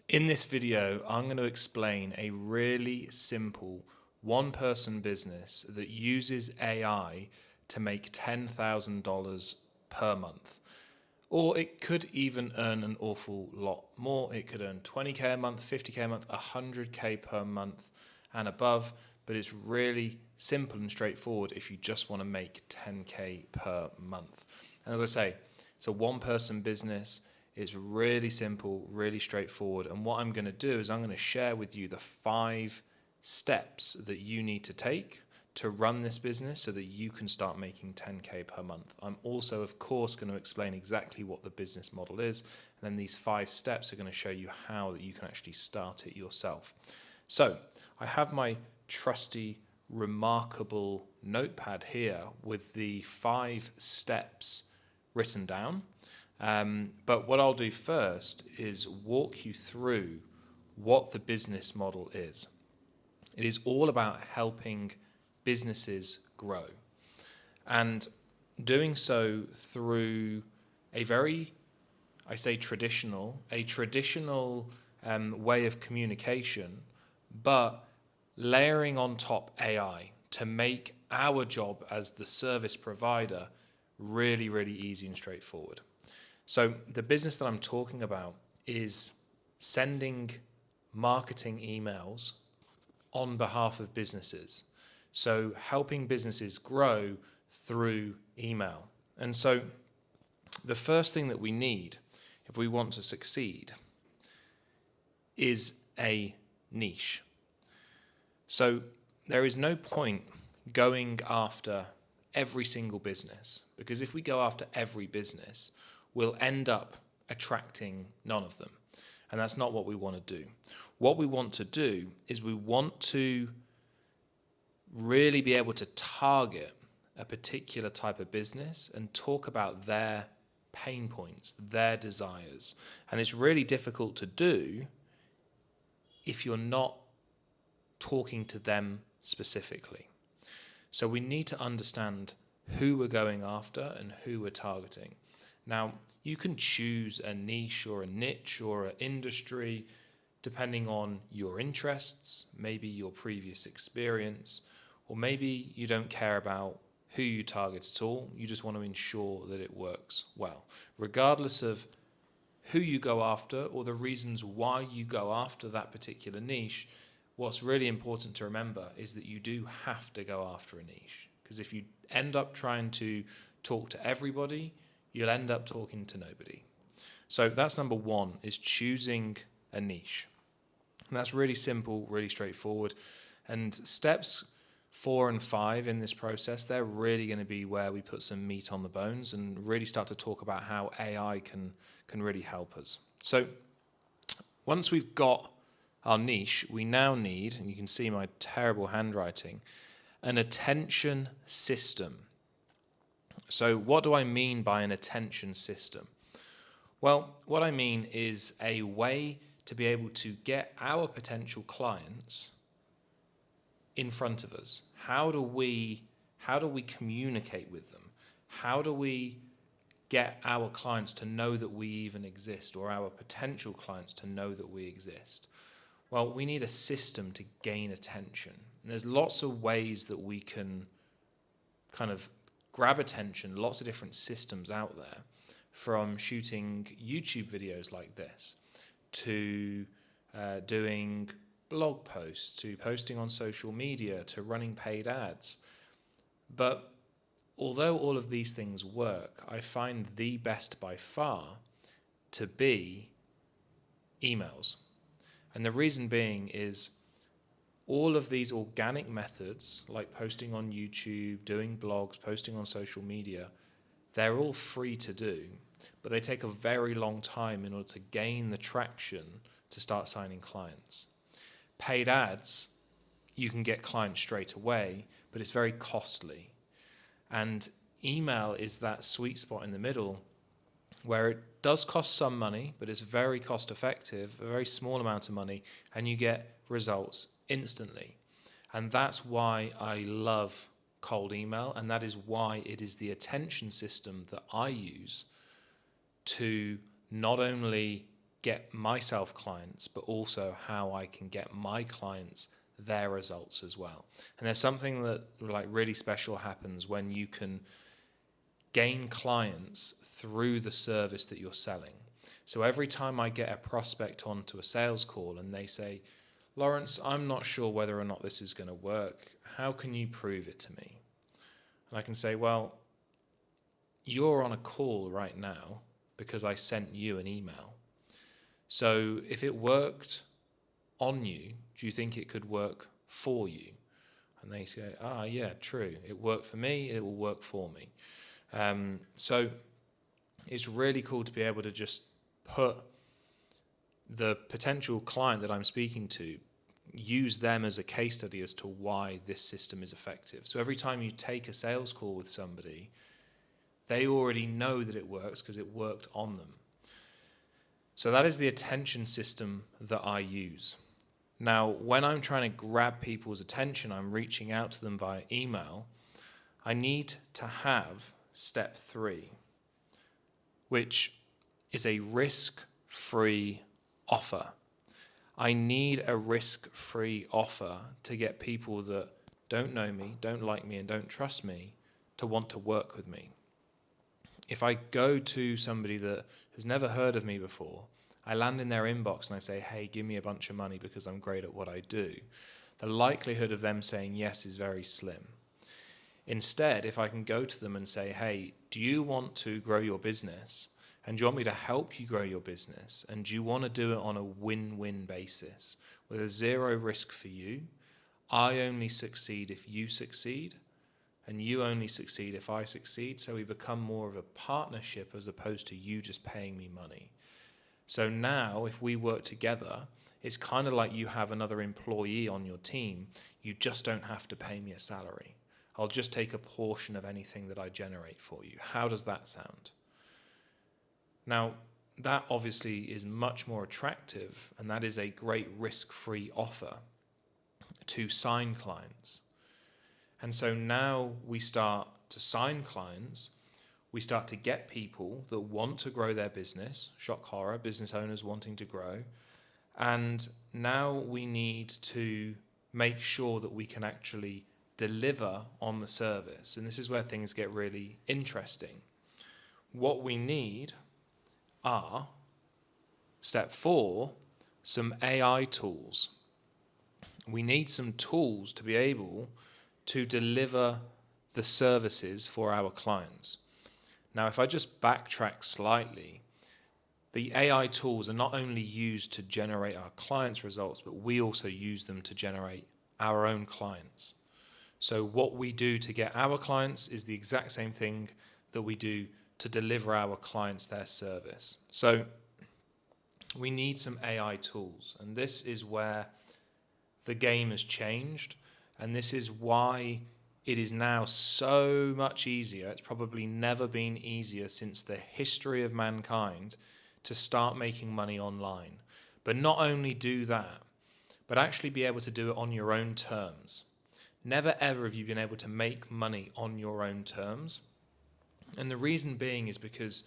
In this video, I'm going to explain a really simple one-person business that uses AI to make $10,000 per month. Or it could even earn an awful lot more. It could earn 20K a month, 50K a month, 100K per month and above. But it's really simple and straightforward if you just want to make 10K per month. And as I say, it's a one-person business. It's really simple, really straightforward. And what I'm going to do is I'm going to share with you the 5 steps that you need to take to run this business so that you can start making 10K per month. I'm also, of course, going to explain exactly what the business model is. And then these 5 steps are going to show you how that you can actually start it yourself. So I have my trusty, remarkable notepad here with the 5 steps written down. But what I'll do first is walk you through what the business model is. It is all about helping businesses grow and doing so through a very, I say traditional way of communication, but layering on top AI to make our job as the service provider really, really easy and straightforward. So the business that I'm talking about is sending marketing emails on behalf of businesses. So helping businesses grow through email. And so the first thing that we need if we want to succeed is a niche. So there is no point going after every single business, because if we go after every business, we'll end up attracting none of them. And that's not what we want to do. What we want to do is we want to really be able to target a particular type of business and talk about their pain points, their desires. And it's really difficult to do if you're not talking to them specifically. So we need to understand who we're going after and who we're targeting. Now, you can choose a niche or a niche or an industry depending on your interests, maybe your previous experience, or maybe you don't care about who you target at all. You just want to ensure that it works well. Regardless of who you go after or the reasons why you go after that particular niche, what's really important to remember is that you do have to go after a niche. Because if you end up trying to talk to everybody, you'll end up talking to nobody. So that's number 1, is choosing a niche. And that's really simple, really straightforward. And steps 4 and 5 in this process, they're really going to be where we put some meat on the bones and really start to talk about how AI can really help us. So once we've got our niche, we now need, and you can see my terrible handwriting, an attention system. So what do I mean by an attention system? Well, what I mean is a way to be able to get our potential clients in front of us. How do we communicate with them? How do we get our clients to know that we even exist, or our potential clients to know that we exist? Well, we need a system to gain attention. And there's lots of ways that we can kind of grab attention, lots of different systems out there, from shooting YouTube videos like this, to doing blog posts, to posting on social media, to running paid ads. But although all of these things work, I find the best by far to be emails. And the reason being is all of these organic methods, like posting on YouTube, doing blogs, posting on social media, they're all free to do, but they take a very long time in order to gain the traction to start signing clients. Paid ads, you can get clients straight away, but it's very costly. And email is that sweet spot in the middle where it does cost some money, but it's very cost effective, a very small amount of money, and you get results instantly. And that's why I love cold email, and that is why it is the attention system that I use to not only get myself clients, but also how I can get my clients their results as well. And there's something that like really special happens when you can gain clients through the service that you're selling. So every time I get a prospect onto a sales call and they say, Lawrence, I'm not sure whether or not this is going to work. How can you prove it to me? And I can say, well, you're on a call right now because I sent you an email. So if it worked on you, do you think it could work for you? And they say, yeah, true. It worked for me. It will work for me. So it's really cool to be able to just put the potential client that I'm speaking to, use them as a case study as to why this system is effective. So every time you take a sales call with somebody, they already know that it works because it worked on them. So that is the attention system that I use. Now, when I'm trying to grab people's attention, I'm reaching out to them via email, I need to have step 3, which is a risk-free offer. I need a risk-free offer to get people that don't know me, don't like me, and don't trust me to want to work with me. If I go to somebody that has never heard of me before, I land in their inbox and I say, hey, give me a bunch of money because I'm great at what I do, the likelihood of them saying yes is very slim. Instead, if I can go to them and say, hey, do you want to grow your business? And do you want me to help you grow your business? And do you want to do it on a win-win basis with a zero risk for you? I only succeed if you succeed, and you only succeed if I succeed. So we become more of a partnership as opposed to you just paying me money. So now if we work together, it's kind of like you have another employee on your team. You just don't have to pay me a salary. I'll just take a portion of anything that I generate for you. How does that sound? Now, that obviously is much more attractive, and that is a great risk-free offer to sign clients. And so now we start to sign clients, we start to get people that want to grow their business, shock horror, business owners wanting to grow, and now we need to make sure that we can actually deliver on the service. And this is where things get really interesting. What we need are, step 4, some AI tools. We need some tools to be able to deliver the services for our clients. Now, if I just backtrack slightly, the AI tools are not only used to generate our clients' results, but we also use them to generate our own clients. So what we do to get our clients is the exact same thing that we do to deliver our clients their service. So we need some AI tools, and this is where the game has changed, and this is why it is now so much easier. It's probably never been easier since the history of mankind to start making money online. But not only do that, but actually be able to do it on your own terms. Never ever have you been able to make money on your own terms. And the reason being is because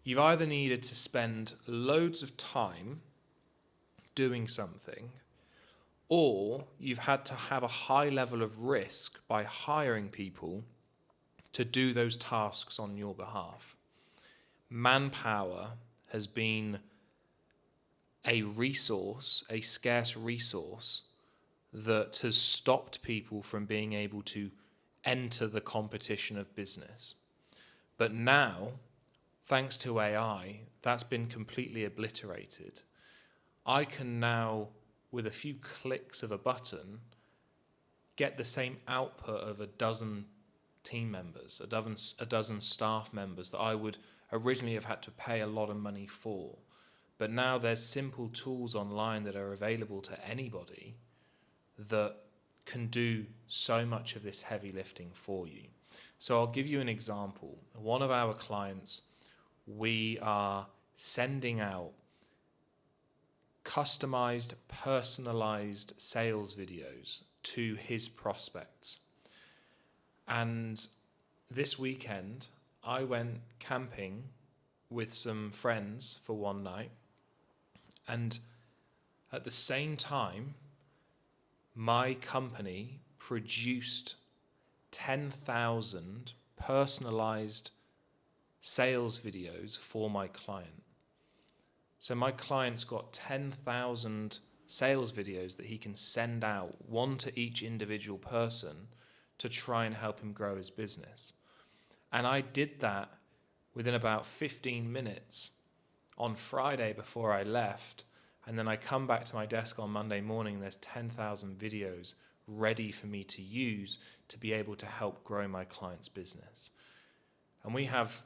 you've either needed to spend loads of time doing something, or you've had to have a high level of risk by hiring people to do those tasks on your behalf. Manpower has been a resource, a scarce resource, that has stopped people from being able to enter the competition of business. But now, thanks to AI, that's been completely obliterated. I can now, with a few clicks of a button, get the same output of a dozen team members, a dozen staff members that I would originally have had to pay a lot of money for. But now there's simple tools online that are available to anybody that can do so much of this heavy lifting for you. So I'll give you an example. One of our clients, we are sending out customized, personalized sales videos to his prospects. And this weekend, I went camping with some friends for one night, And at the same time, my company produced 10,000 personalized sales videos for my client. So my client's got 10,000 sales videos that he can send out, one to each individual person, to try and help him grow his business. And I did that within about 15 minutes on Friday before I left. And then I come back to my desk on Monday morning, and there's 10,000 videos ready for me to use to be able to help grow my client's business. And we have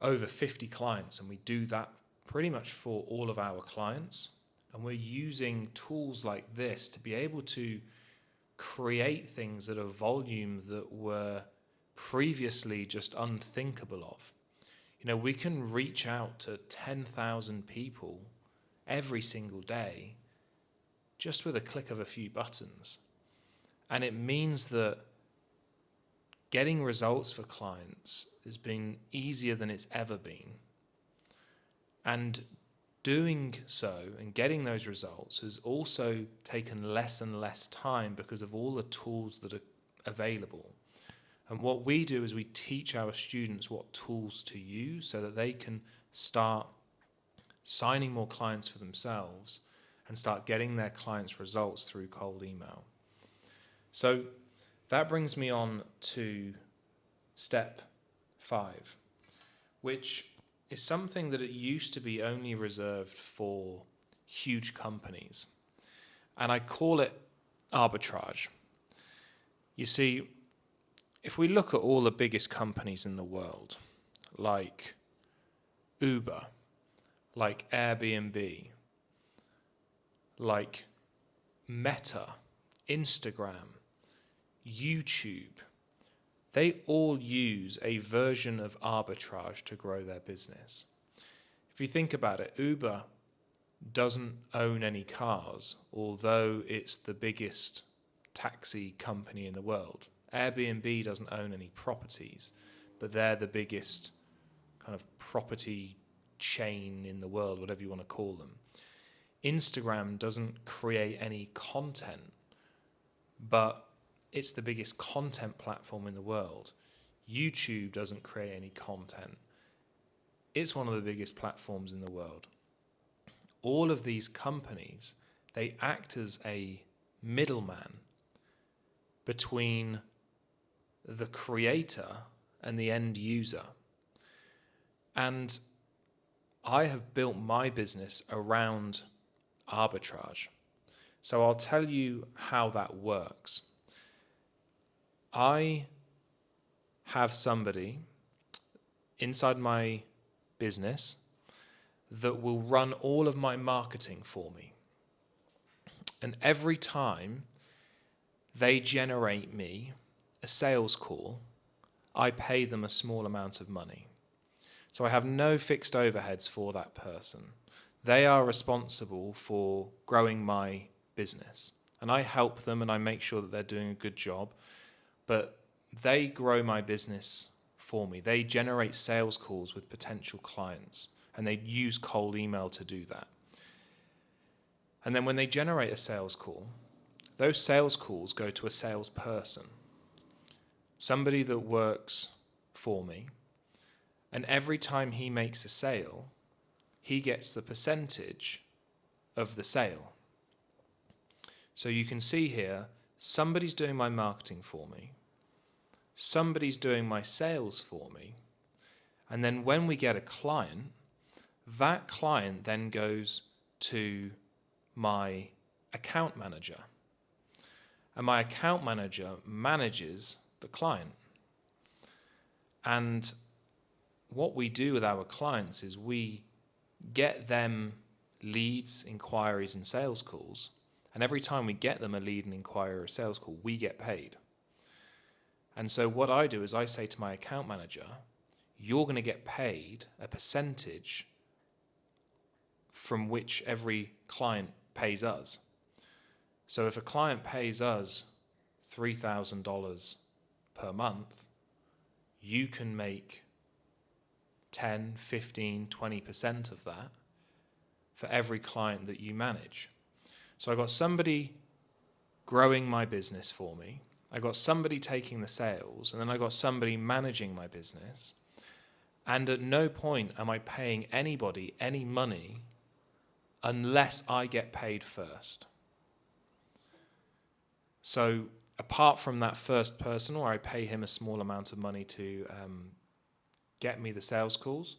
over 50 clients, and we do that pretty much for all of our clients. And we're using tools like this to be able to create things at a volume that were previously just unthinkable of. You know, we can reach out to 10,000 people every single day just with a click of a few buttons. And it means that getting results for clients has been easier than it's ever been. And doing so and getting those results has also taken less and less time because of all the tools that are available. And what we do is we teach our students what tools to use so that they can start signing more clients for themselves and start getting their clients' results through cold email. So that brings me on to step 5, which is something that it used to be only reserved for huge companies. And I call it arbitrage. You see, if we look at all the biggest companies in the world, like Uber, like Airbnb, like Meta, Instagram, YouTube, they all use a version of arbitrage to grow their business. If you think about it, Uber doesn't own any cars, although it's the biggest taxi company in the world. Airbnb doesn't own any properties, but they're the biggest kind of property chain in the world, whatever you want to call them. Instagram doesn't create any content, but it's the biggest content platform in the world. YouTube doesn't create any content. It's one of the biggest platforms in the world. All of these companies, they act as a middleman between the creator and the end user. And I have built my business around arbitrage. So I'll tell you how that works. I have somebody inside my business that will run all of my marketing for me. And every time they generate me a sales call, I pay them a small amount of money. So I have no fixed overheads for that person. They are responsible for growing my business. And I help them and I make sure that they're doing a good job. But they grow my business for me. They generate sales calls with potential clients, and they use cold email to do that. And then when they generate a sales call, those sales calls go to a salesperson, somebody that works for me. And every time he makes a sale, he gets the percentage of the sale. So you can see here, somebody's doing my marketing for me. Somebody's doing my sales for me. And then when we get a client, that client then goes to my account manager. And my account manager manages the client. And what we do with our clients is we get them leads, inquiries, and sales calls. And every time we get them a lead, an inquiry, or a sales call, we get paid. And so what I do is I say to my account manager, you're going to get paid a percentage from which every client pays us. So if a client pays us $3,000 per month, you can make 10, 15, 20% of that. for every client that you manage. So I got somebody growing my business for me, I got somebody taking the sales, and then I got somebody managing my business. And at no point am I paying anybody any money unless I get paid first. So apart from that first person, where I pay him a small amount of money to get me the sales calls,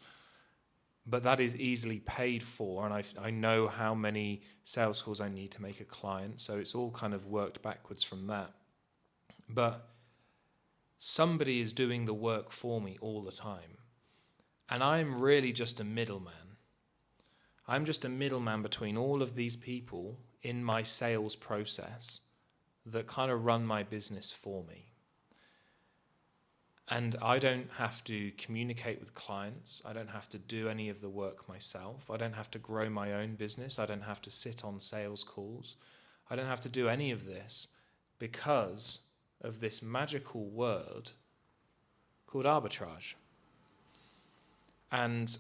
but that is easily paid for, and I know how many sales calls I need to make a client, so it's all kind of worked backwards from that. But somebody is doing the work for me all the time, and I'm really just a middleman. I'm just a middleman between all of these people in my sales process that kind of run my business for me. And I don't have to communicate with clients. I don't have to do any of the work myself. I don't have to grow my own business. I don't have to sit on sales calls. I don't have to do any of this because of this magical word called arbitrage. And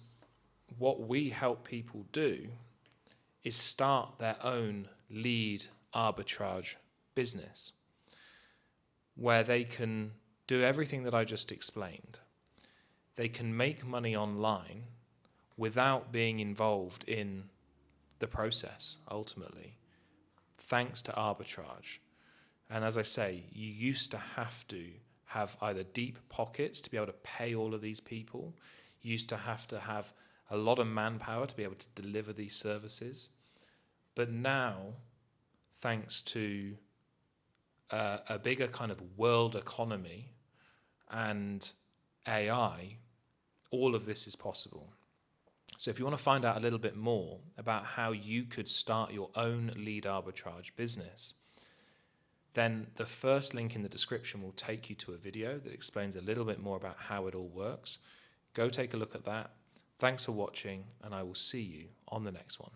what we help people do is start their own lead arbitrage business where they can do everything that I just explained. They can make money online without being involved in the process, ultimately, thanks to arbitrage. And as I say, you used to have to have either deep pockets to be able to pay all of these people. You used to have a lot of manpower to be able to deliver these services. But now, thanks to a bigger kind of world economy and AI, all of this is possible. So if you want to find out a little bit more about how you could start your own lead arbitrage business, then the first link in the description will take you to a video that explains a little bit more about how it all works. Go take a look at that. Thanks for watching, and I will see you on the next one.